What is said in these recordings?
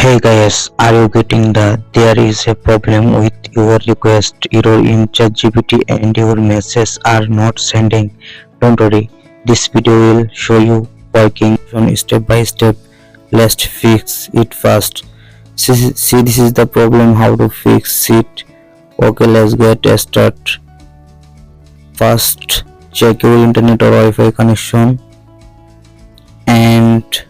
Hey guys, are you getting that there is a problem with your request error in ChatGPT and your messages are not sending? Don't worry, this video will show you working on step by step. Let's fix it fast. See, this is the problem, how to fix it. Okay, let's get started. First, check your internet or Wi-Fi connection, and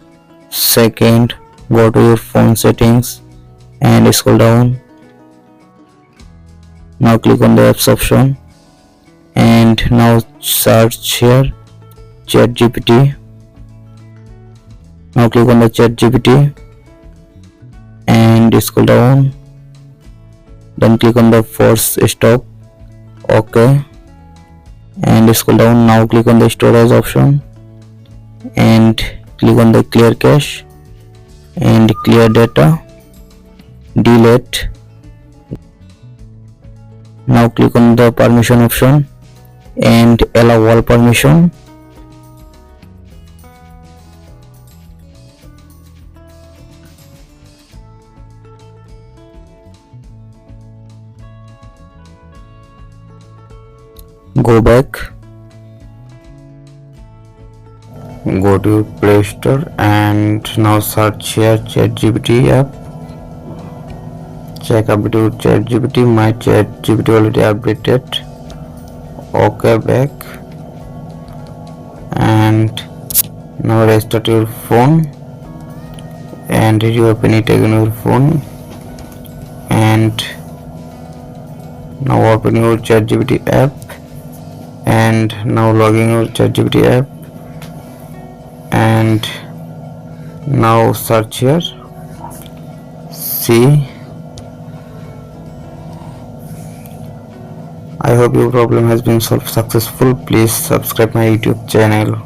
second, go to your phone settings and scroll down. Now click on the apps option and now search here ChatGPT. Now click on the ChatGPT and scroll down, then click on the force stop. Okay, and scroll down. Now click on the storage option and click on the clear cache and clear data, delete. Now click on the permission option and allow all permission. Go back, go to Play Store and now search here ChatGPT app. Check update to ChatGPT. My ChatGPT already updated. Okay, back, and now restart your phone and reopen it again your phone, and now open your ChatGPT app and now logging your ChatGPT app and now search here. See, I hope your problem has been solved successful. Please subscribe my YouTube channel.